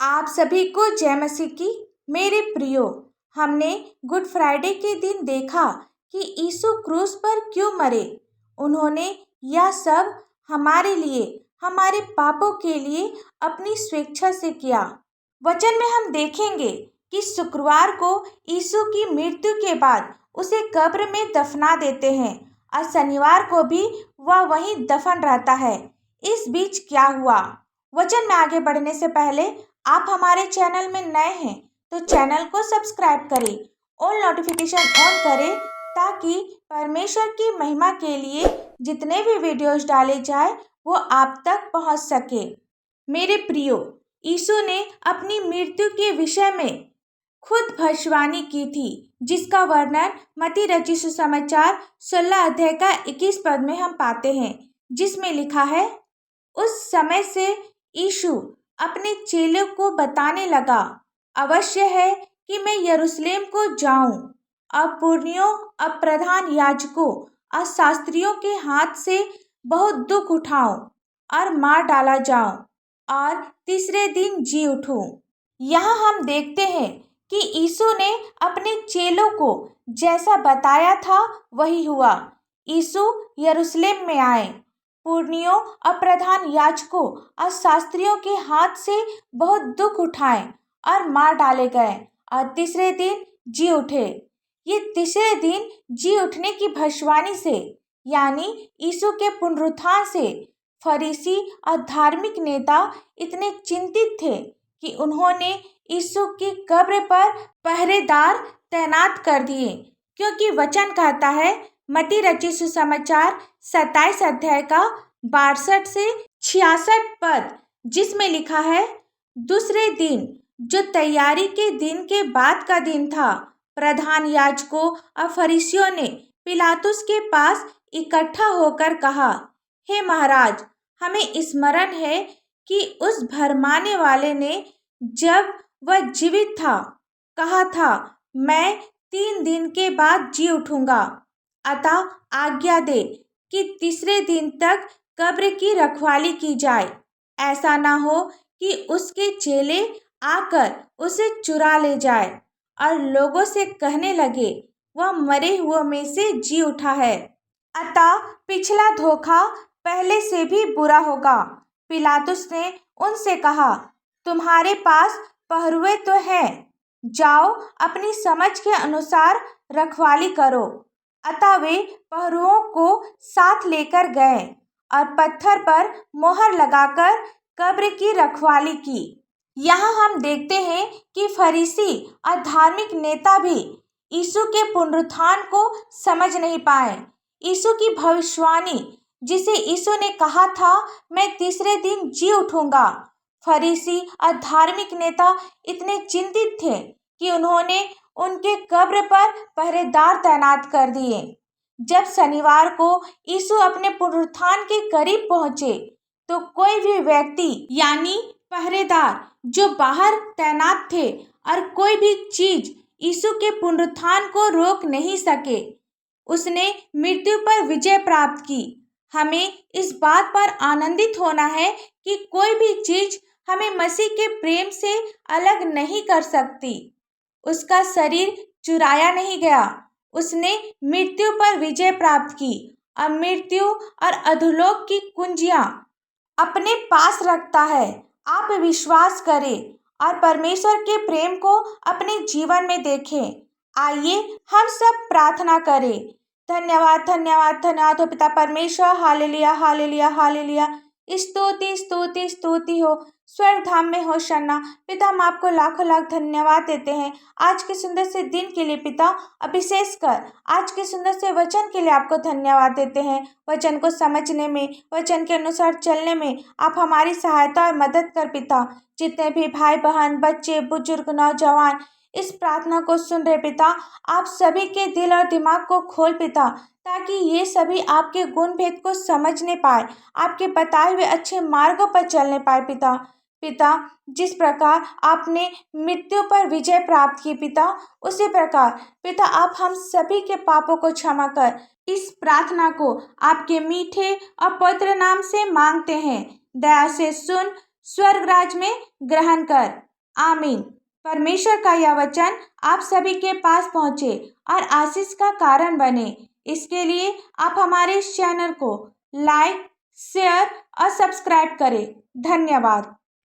आप सभी को जय मसीह की। मेरे प्रियो, हमने गुड फ्राइडे के दिन देखा कि यीशु क्रूस पर क्यों मरे। उन्होंने यह सब हमारे लिए, हमारे पापों के लिए अपनी स्वेच्छा से किया। वचन में हम देखेंगे कि शुक्रवार को यीशु की मृत्यु के बाद उसे कब्र में दफना देते हैं और शनिवार को भी वह वहीं दफन रहता है। इस बीच क्या हुआ? वचन में आगे बढ़ने से पहले आप हमारे चैनल में नए हैं तो चैनल को सब्सक्राइब करें, ऑल नोटिफिकेशन ऑन करें ताकि परमेश्वर की महिमा के लिए जितने भी वीडियोस डाले जाए वो आप तक पहुंच सके। मेरे प्रियो, यीशु ने अपनी मृत्यु के विषय में खुद भविष्यवाणी की थी, जिसका वर्णन मत्ती रचित सुसमाचार 16 अध्याय का 21 पद में हम पाते हैं, जिसमें लिखा है, उस समय से यीशु अपने चेलों को बताने लगा, अवश्य है कि मैं यरूशलेम को जाऊं और पुरनियों और प्रधान याजकों और शास्त्रियों के हाथ से बहुत दुख उठाऊं और मार डाला जाऊं और तीसरे दिन जी उठूं। यहाँ हम देखते हैं कि यीशु ने अपने चेलों को जैसा बताया था वही हुआ। यीशु यरूशलेम में आए, पुरनियों और प्रधान याजकों और शास्त्रियों के हाथ से बहुत दुख उठाए और मार डाले गए और तीसरे दिन जी उठे। ये तीसरे दिन जी उठने की भविष्यवाणी से, यानी यीशु के पुनरुत्थान से, फरीसी और धार्मिक नेता इतने चिंतित थे कि उन्होंने यीशु की कब्र पर पहरेदार तैनात कर दिए, क्योंकि वचन कहता है मत्ती रचित सुसमाचार 27 अध्याय का 62 से 66 पद, जिसमें लिखा है, दूसरे दिन जो तैयारी के दिन के बाद का दिन था, प्रधान याजकों और फरीसियों ने पिलातुस के पास इकट्ठा होकर कहा, हे महाराज, हमें स्मरण है कि उस भरमाने वाले ने जब वह जीवित था कहा था, मैं 3 दिन के बाद जी उठूंगा। अतः आज्ञा दे कि तीसरे दिन तक कब्र की रखवाली की जाए, ऐसा ना हो कि उसके चेले आकर उसे चुरा ले जाए और लोगों से कहने लगे, वह मरे हुओं में से जी उठा है। अतः पिछला धोखा पहले से भी बुरा होगा। पिलातुस ने उनसे कहा, तुम्हारे पास पहरुए तो हैं, जाओ अपनी समझ के अनुसार रखवाली करो। अतः वे पहरुओं को साथ लेकर गए और पत्थर पर मोहर लगाकर कब्र की रखवाली की। यहाँ हम देखते हैं कि फरीसी और धार्मिक नेता भी यीशु के पुनरुत्थान को समझ नहीं पाए। यीशु की भविष्यवाणी, जिसे यीशु ने कहा था, मैं तीसरे दिन जी उठूंगा, फरीसी और धार्मिक नेता इतने चिंतित थे कि उन्होंने उनके कब्र पर पहरेदार तैनात कर दिए। जब शनिवार को यीशु अपने पुनरुत्थान के करीब पहुंचे तो कोई भी व्यक्ति, यानी पहरेदार जो बाहर तैनात थे, और कोई भी चीज यीशु के पुनरुत्थान को रोक नहीं सके। उसने मृत्यु पर विजय प्राप्त की। हमें इस बात पर आनंदित होना है कि कोई भी चीज हमें मसीह के प्रेम से अलग नहीं कर सकती। उसका शरीर चुराया नहीं गया। उसने मृत्यु पर विजय प्राप्त की और मृत्यु और अधोलोक की कुंजियां अपने पास रखता है। आप विश्वास करें और परमेश्वर के प्रेम को अपने जीवन में देखें। आइए हम सब प्रार्थना करें। धन्यवाद धन्यवाद धन्यवाद हो पिता परमेश्वर, हालेलुया हालेलुया हालेलुया। स्तुति स्तुति स्तुति हो, स्वर्ग धाम में हो शन्ना। पिता, हम आपको लाखों लाख धन्यवाद देते हैं आज के सुंदर से दिन के लिए पिता, और विशेषकर आज के सुंदर से वचन के लिए आपको धन्यवाद देते हैं। वचन को समझने में, वचन के अनुसार चलने में आप हमारी सहायता और मदद कर पिता। जितने भी भाई बहन, बच्चे, बुजुर्ग, नौजवान इस प्रार्थना को सुन रहे पिता, आप सभी के दिल और दिमाग को खोल पिता, ताकि ये सभी आपके गुण भेद को समझने पाए, आपके बताए हुए अच्छे मार्गों पर चलने पाए पिता। पिता, जिस प्रकार आपने मृत्यु पर विजय प्राप्त की पिता, उसी प्रकार पिता आप हम सभी के पापों को क्षमा कर इस प्रार्थना को आपके मीठे और पवित्र नाम से मांगते हैं। दया से सुन, स्वर्ग राज में ग्रहण कर। आमीन। परमेश्वर का यह वचन आप सभी के पास पहुँचे और आशीष का कारण बने, इसके लिए आप हमारे इस चैनल को लाइक, शेयर और सब्सक्राइब करें। धन्यवाद।